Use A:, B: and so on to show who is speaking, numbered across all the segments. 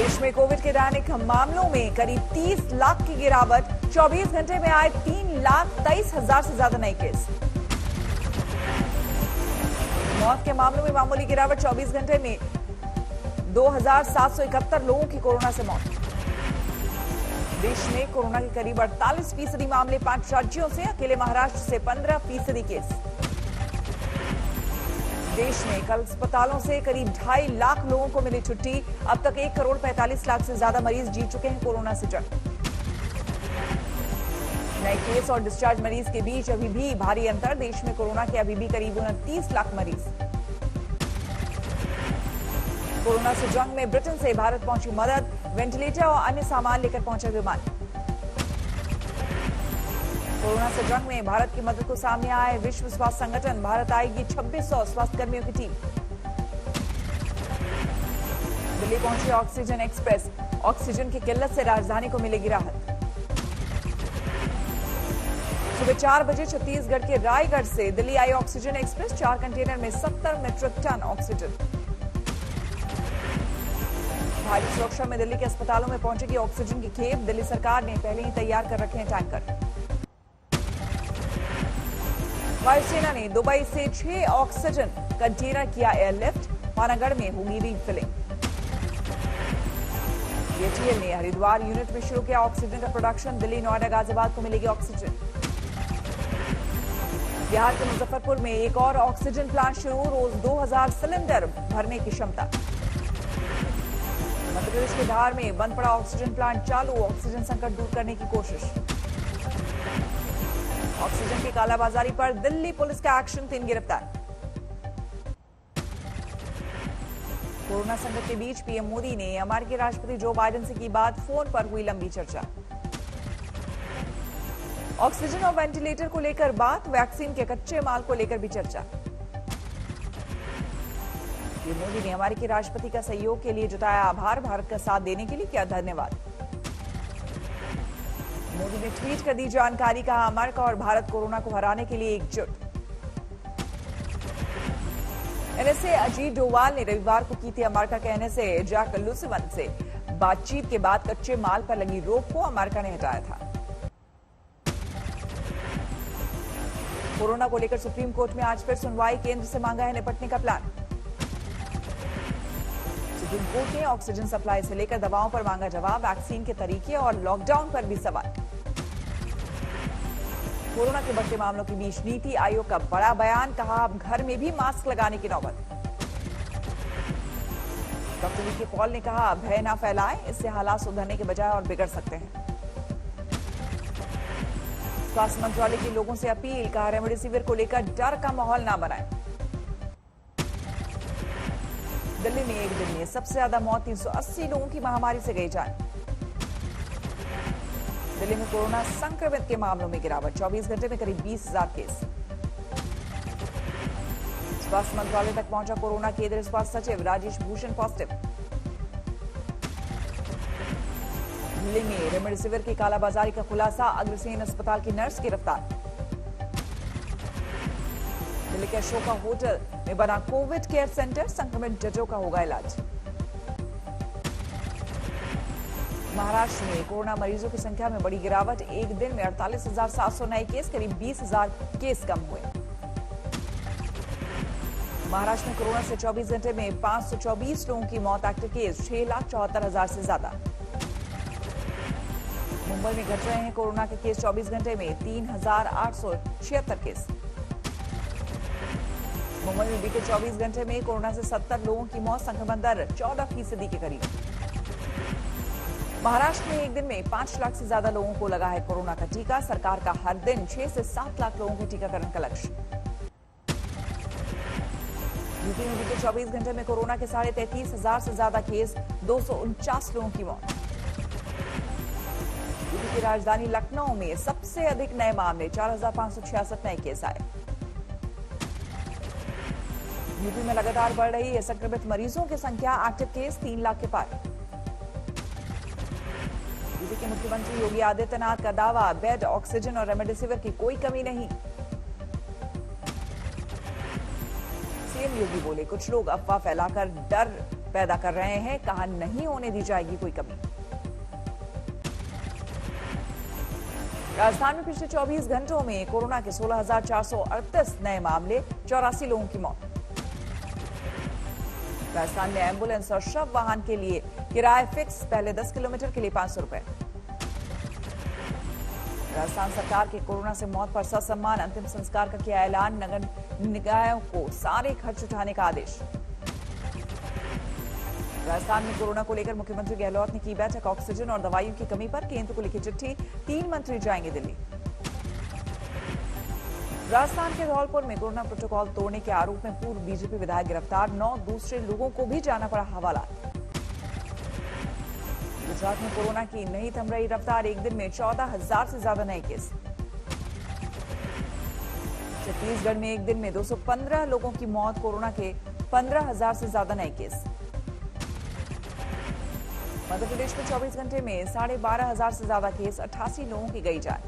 A: देश में कोविड के दैनिक मामलों में करीब 30 लाख की गिरावट। 24 घंटे में आए 3,23,000 से ज्यादा नए केस। मौत के मामलों में मामूली गिरावट। 24 घंटे में 2,771 लोगों की कोरोना से मौत। देश में कोरोना के करीब 48% मामले 5 राज्यों से। अकेले महाराष्ट्र से 15% केस। देश में कल अस्पतालों से करीब 2.5 लाख लोगों को मिली छुट्टी। अब तक 1 करोड़ 45 लाख से ज्यादा मरीज जीत चुके हैं कोरोना से जंग। नए केस और डिस्चार्ज मरीज के बीच अभी भी भारी अंतर। देश में कोरोना के अभी भी करीब 29 लाख मरीज। कोरोना से जंग में ब्रिटेन से भारत पहुंची मदद। वेंटिलेटर और अन्य सामान लेकर पहुंचा विमान। कोरोना से जंग में भारत की मदद को सामने आए विश्व स्वास्थ्य संगठन। भारत आएगी 2600 स्वास्थ्य कर्मियों की टीम। दिल्ली पहुंची ऑक्सीजन एक्सप्रेस। ऑक्सीजन की किल्लत से राजधानी को मिलेगी राहत। सुबह 4 बजे छत्तीसगढ़ के रायगढ़ से दिल्ली आई ऑक्सीजन एक्सप्रेस। 4 कंटेनर में 70 मीट्रिक टन ऑक्सीजन। भारी सुरक्षा में दिल्ली के अस्पतालों में पहुंचेगी ऑक्सीजन की खेप। दिल्ली सरकार ने पहले ही तैयार कर रखे हैं टैंकर। वायुसेना ने दुबई से 6 ऑक्सीजन कंटेनर किया एयरलिफ्ट। पानागढ़ में होगी रीफिलिंग। बीएचईएल ने हरिद्वार यूनिट में शुरू किया ऑक्सीजन का प्रोडक्शन। दिल्ली, नोएडा, गाजियाबाद को मिलेगी ऑक्सीजन। बिहार के मुजफ्फरपुर में एक और ऑक्सीजन प्लांट शुरू। रोज 2000 सिलेंडर भरने की क्षमता। मध्य प्रदेश के धार में बंद पड़ा ऑक्सीजन प्लांट चालू। ऑक्सीजन संकट दूर करने की कोशिश। ऑक्सीजन की कालाबाजारी पर दिल्ली पुलिस का एक्शन। 3 गिरफ्तार। कोरोना संकट के बीच पीएम मोदी ने अमेरिकी राष्ट्रपति जो बाइडेन से की बात। फोन पर हुई लंबी चर्चा। ऑक्सीजन और वेंटिलेटर को लेकर बात। वैक्सीन के कच्चे माल को लेकर भी चर्चा। पीएम मोदी ने अमेरिकी राष्ट्रपति का सहयोग के लिए जताया आभार। भारत का साथ देने के लिए किया धन्यवाद। मोदी ने ट्वीट कर दी जानकारी। कहा अमेरिका और भारत कोरोना को हराने के लिए एकजुट। एनएसए अजीत डोवाल ने रविवार को की थी अमेरिका के एनएसए जैक लुसिवन से बातचीत के बाद कच्चे माल पर लगी रोक को अमेरिका ने हटाया था। कोरोना को लेकर सुप्रीम कोर्ट में आज फिर सुनवाई। केंद्र से मांगा है निपटने का प्लान। सुप्रीम कोर्ट ने ऑक्सीजन सप्लाई से लेकर दवाओं पर मांगा जवाब। वैक्सीन के तरीके और लॉकडाउन पर भी सवाल। कोरोना के बढ़ते मामलों के बीच नीति आयोग का बड़ा बयान। कहा अब घर में भी मास्क लगाने की नौबत। डॉक्टर वीके पॉल ने कहा भय ना फैलाएं, इससे हालात सुधरने के बजाय और बिगड़ सकते हैं। स्वास्थ्य मंत्रालय के लोगों से अपील। कहा रेमडेसिविर को लेकर डर का माहौल ना बनाएं। दिल्ली में एक दिन में सबसे ज्यादा मौत। 380 लोगों की महामारी से गई जान। दिल्ली में कोरोना संक्रमित के मामलों में गिरावट। 24 घंटे में करीब 20,000 केस। स्वास्थ्य मंत्रालय तक पहुंचा कोरोना। केंद्रीय स्वास्थ्य सचिव राजेश भूषण पॉजिटिव। दिल्ली में रेमडेसिविर की कालाबाजारी का खुलासा। अग्रसेन अस्पताल की नर्स गिरफ्तार। दिल्ली के अशोका होटल में बना कोविड केयर सेंटर। संक्रमित जजों का होगा इलाज। महाराष्ट्र में कोरोना मरीजों की संख्या में बड़ी गिरावट। एक दिन में 48,700 नए केस। करीब 20,000 केस कम हुए। महाराष्ट्र में कोरोना से 24 घंटे में 524 लोगों की मौत। एक्टिव केस 6,74,000 से ज्यादा। मुंबई में घट रहे हैं कोरोना के केस। 24 घंटे में 3,876 केस। मुंबई में बीते 24 घंटे में कोरोना से 70 लोगों की मौत। संक्रमण दर 14% के करीब। महाराष्ट्र में एक दिन में 5 लाख से ज्यादा लोगों को लगा है कोरोना का टीका। सरकार का हर दिन 6 से 7 लाख लोगों के टीकाकरण का लक्ष्य। यूपी में बीते 24 घंटे में कोरोना के 33,500 से ज्यादा केस। 249 लोगों की मौत। यूपी की राजधानी लखनऊ में सबसे अधिक नए मामले। 4,566 नए केस आए। यूपी में लगातार बढ़ रही है संक्रमित मरीजों की संख्या। एक्टिव केस 3 लाख के पार। यूपी के मुख्यमंत्री योगी आदित्यनाथ का दावा। बेड, ऑक्सीजन और रेमडेसिविर की कोई कमी नहीं। सीएम योगी बोले कुछ लोग अफवाह फैलाकर डर पैदा कर रहे हैं, कहा नहीं होने दी जाएगी कोई कमी। राजस्थान में पिछले 24 घंटों में कोरोना के 16,438 नए मामले, 84 लोगों की मौत। राजस्थान में एम्बुलेंस और शव वाहन के लिए किराए फिक्स, पहले 10 किलोमीटर के लिए 500 रुपए। राजस्थान सरकार के कोरोना से मौत पर ससम्मान अंतिम संस्कार का किया ऐलान, नगर निकायों को सारे खर्च उठाने का आदेश। राजस्थान में कोरोना को लेकर मुख्यमंत्री गहलोत ने की बैठक, ऑक्सीजन और दवाइयों की कमी पर केंद्र को लिखी चिट्ठी, 3 मंत्री जाएंगे दिल्ली। राजस्थान के धौलपुर में कोरोना प्रोटोकॉल तोड़ने के आरोप में पूर्व बीजेपी विधायक गिरफ्तार, 9 दूसरे लोगों को भी जाना पड़ा हवाला। गुजरात में कोरोना की नहीं थम रही रफ्तार, एक दिन में 14,000 से ज्यादा नए केस। छत्तीसगढ़ में एक दिन में 215 लोगों की मौत, कोरोना के 15,000 से ज्यादा नए केस। मध्य प्रदेश में 24 घंटे में 12,500 से ज्यादा केस, 88 लोगों की गई जान।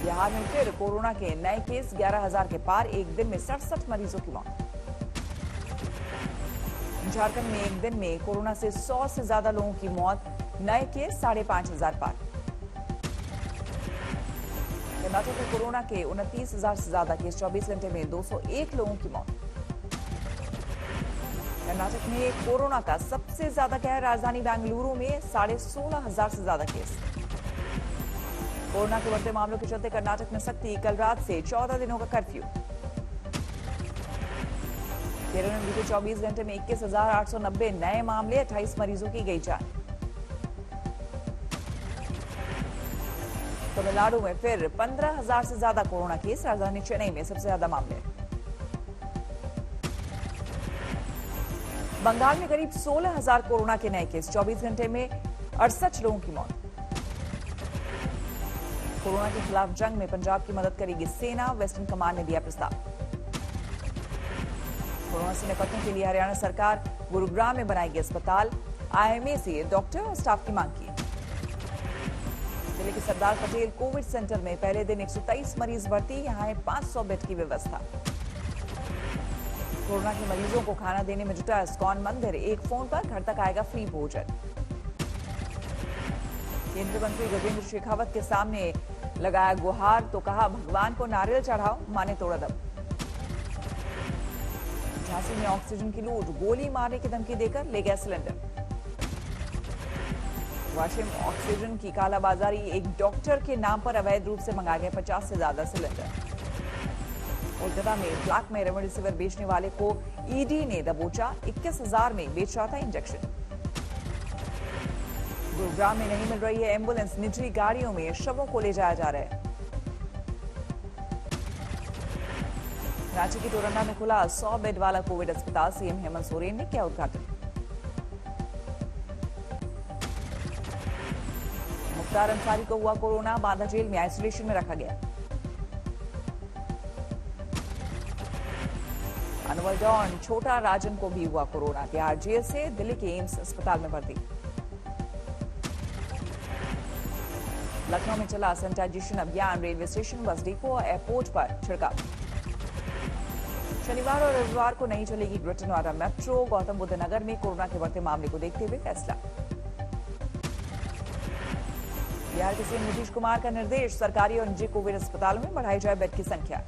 A: बिहार में फिर कोरोना के नए केस 11,000 के पार, एक दिन में 67 मरीजों की मौत। झारखंड में एक दिन में कोरोना से 100 से ज्यादा लोगों की मौत, नए केस 5,500 पार। कर्नाटक में कोरोना के 29,000 से ज्यादा केस, 24 घंटे में 201 लोगों की मौत। कर्नाटक में कोरोना का सबसे ज्यादा कहर, राजधानी बेंगलुरु में 16,500 से ज्यादा केस। कोरोना के बढ़ते मामलों के चलते कर्नाटक में सख्ती, कल रात से 14 दिनों का कर्फ्यू। केरल में बीते 24 घंटे में 21,890 नए मामले, 28 मरीजों की गई जान। तमिलनाडु में फिर 15,000 से ज्यादा कोरोना केस, राजधानी चेन्नई में सबसे ज्यादा मामले। बंगाल में करीब 16,000 कोरोना के नए केस, 24 घंटे में 68 लोगों की मौत। कोरोना के खिलाफ जंग में पंजाब की मदद करेगी सेना, वेस्टर्न कमांड ने दिया प्रस्ताव। कोरोना से निपटने के लिए हरियाणा सरकार गुरुग्राम में बनाएगी अस्पताल, आईएमए से डॉक्टर और स्टाफ की मांग की। जिले के सरदार पटेल कोविड सेंटर में पहले दिन 123 मरीज भर्ती, यहां है 500 बेड की व्यवस्था। कोरोना के मरीजों को खाना देने में जुटा इस्कॉन मंदिर, एक फोन पर घर तक आएगा फ्री भोजन। केंद्रीय मंत्री गजेंद्र शेखावत के सामने लगाया गुहार, तो कहा भगवान को नारियल चढ़ाओ, माने तोड़ा दम। झांसी में ऑक्सीजन की लूट, गोली मारने की धमकी देकर ले गया सिलेंडर। वाशिम ऑक्सीजन की कालाबाजारी, एक डॉक्टर के नाम पर अवैध रूप से मंगाए गए 50 से ज्यादा सिलेंडर। कोलकाता में ब्लैक में रेमडेसिविर बेचने वाले को ईडी ने दबोचा, 21,000 में बेच रहा था इंजेक्शन। गुरुग्राम में नहीं मिल रही है एम्बुलेंस, निजी गाड़ियों में शवों को ले जाया जा रहा है। रांची की टोरंडा में खुला 100 बेड वाला कोविड अस्पताल, सीएम हेमंत सोरेन ने किया उद्घाटन। मुख्तार अंसारी को हुआ कोरोना, बांदा जेल में आइसोलेशन में रखा गया। अनवर डॉन छोटा राजन को भी हुआ कोरोना, तिहाड़ जेल से दिल्ली के एम्स अस्पताल में भर्ती। लखनऊ में चला सैनिटाइजेशन अभियान, रेलवे स्टेशन, बस डिपो और एयरपोर्ट पर छिड़काव। शनिवार और रविवार को नहीं चलेगी ग्रेटर नोएडा मेट्रो, गौतम बुद्ध नगर में कोरोना के बढ़ते मामले को देखते हुए फैसला। बिहार के सीएम नीतीश कुमार का निर्देश, सरकारी और निजी कोविड अस्पतालों में बढ़ाई जाए बेड की संख्या।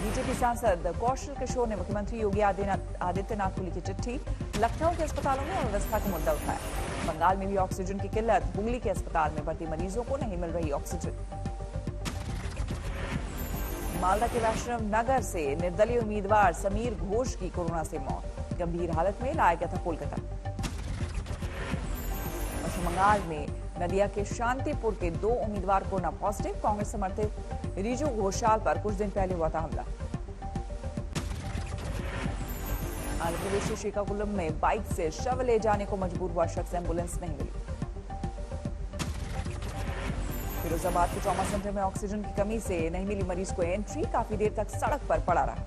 A: बीजेपी सांसद कौशल किशोर ने मुख्यमंत्री योगी आदित्यनाथ को लिखी चिट्ठी, लखनऊ के अस्पतालों में अव्यवस्था का मुद्दा उठाया। बंगाल में भी ऑक्सीजन की किल्लत, हुगली के अस्पताल में भर्ती मरीजों को नहीं मिल रही ऑक्सीजन। मालदा के वैष्णव नगर से निर्दलीय उम्मीदवार समीर घोष की कोरोना से मौत, गंभीर हालत में लाया गया था कोलकाता। पश्चिम बंगाल में नदिया के शांतिपुर के 2 उम्मीदवार कोरोना पॉजिटिव, कांग्रेस समर्थित रिजू घोषाल पर कुछ दिन पहले हुआ था हमला। आंध्र प्रदेश के श्रीकाकुलम में बाइक से शव ले जाने को मजबूर हुआ शख्स, एम्बुलेंस नहीं मिली। फिरोजाबाद के ट्रॉमा सेंटर में ऑक्सीजन की कमी से नहीं मिली मरीज को एंट्री, काफी देर तक सड़क पर पड़ा रहा।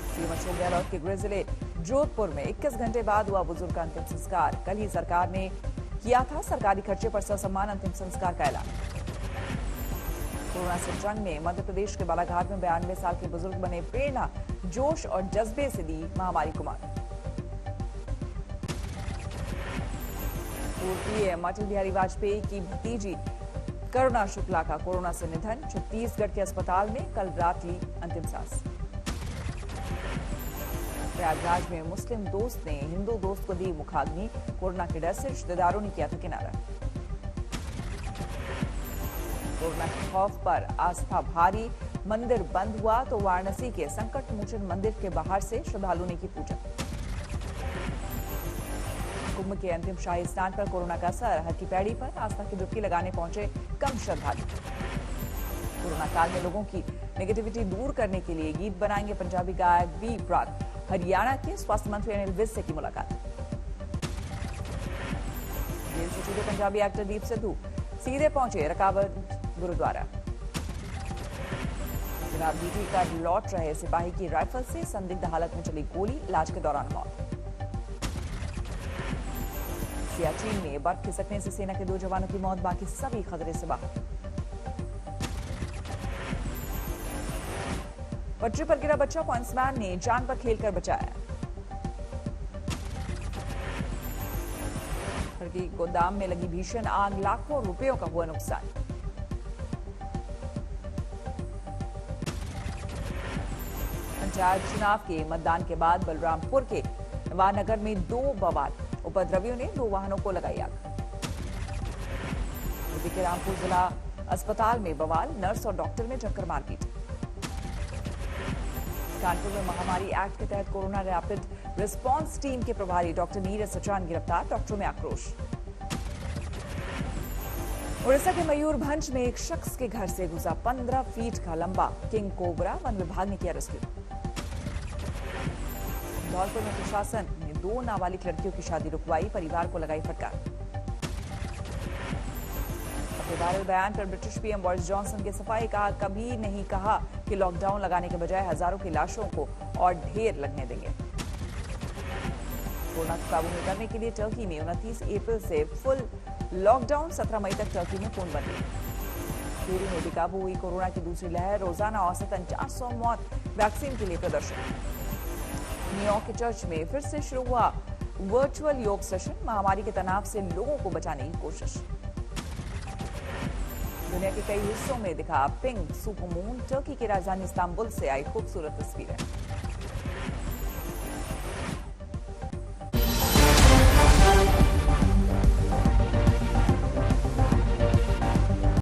A: सीएम अशोक गहलोत के गृह जिले जोधपुर में 21 घंटे बाद हुआ बुजुर्ग का अंतिम संस्कार, कल ही सरकार ने किया था सरकारी खर्चे पर ससम्मान अंतिम संस्कार का ऐलान। कोरोना से जंग में मध्य प्रदेश के बालाघाट में 92 साल के बुजुर्ग बने प्रेरणा, जोश और जज्बे से दी महामारी को मात। पूर्व पीएम अटल बिहारी वाजपेयी की भतीजी करुणा शुक्ला का कोरोना से निधन। छत्तीसगढ़ के अस्पताल में कल रात ली अंतिम सांस। प्रयागराज में मुस्लिम दोस्त ने हिंदू दोस्त को दी मुखाग्नि। कोरोना के डर से रिश्तेदारों ने किया था किनारा। कोरोना के खौफ पर आस्था भारी, मंदिर बंद हुआ तो वाराणसी के संकट मोचन मंदिर के बाहर से श्रद्धालुओं ने की पूजा। कुंभ के अंतिम शाही स्नान पर कोरोना का असर। हर की पैड़ी पर आस्था की डुबकी लगाने पहुंचे कम श्रद्धालु। कोरोना काल में लोगों की नेगेटिविटी दूर करने के लिए गीत बनाएंगे पंजाबी गायक बी प्राक। हरियाणा के स्वास्थ्य मंत्री अनिल विज से की मुलाकात। जेल से छूटे पंजाबी एक्टर दीप सिद्धू सीधे पहुंचे रकाबगंज गुरुद्वारा। जनाब ड्यूटी कर लौट रहे सिपाही की राइफल से संदिग्ध हालत में चली गोली, इलाज के दौरान मौत। सियाचिन में बर्फ खिसकने से सेना के 2 जवानों की मौत, बाकी सभी खतरे से बाहर। पटरी पर गिरा बच्चा पॉइंट्समैन ने जान पर खेलकर बचाया। खड़की गोदाम में लगी भीषण आग, लाखों रुपयों का हुआ नुकसान। पंचायत चुनाव के मतदान के बाद बलरामपुर के नवानगर में 2 बवाल, उपद्रवियों ने 2 वाहनों को लगाई आग। यूपी के रामपुर जिला अस्पताल में बवाल, नर्स और डॉक्टर में जमकर मारपीट। कानपुर में महामारी एक्ट के तहत कोरोना रैपिड रिस्पांस टीम के प्रभारी डॉक्टर नीरज सचान गिरफ्तार, डॉक्टरों में आक्रोश। उड़ीसा के मयूरभंज में एक शख्स के घर से घुसा 15 फीट का लंबा किंग कोबरा, वन विभाग ने किया रेस्क्यू। धौलपुर में प्रशासन ने 2 नाबालिग लड़कियों की शादी रुकवाई, परिवार को लगाई फटकार। अपने वायरल बयान पर ब्रिटिश पीएम बोरिस जॉनसन की सफाई, कहा कभी नहीं कहा कि लॉकडाउन लगाने के बजाय हजारों की लाशों को और ढेर लगने देंगे। कोरोना को काबू में करने के लिए टर्की में 29 अप्रैल से फुल लॉकडाउन, 17 मई तक टर्की में पूर्णबंदी। पेरू में बेकाबू हुई कोरोना की दूसरी लहर, रोजाना औसतन 400 मौत, वैक्सीन के लिए प्रदर्शन। न्यूयॉर्क के चर्च में फिर से शुरू हुआ वर्चुअल योग सेशन, महामारी के तनाव से लोगों को बचाने की कोशिश। दुनिया के कई हिस्सों में दिखा पिंक सुपरमून, टर्की की राजधानी इस्तांबुल से आई खूबसूरत तस्वीरें।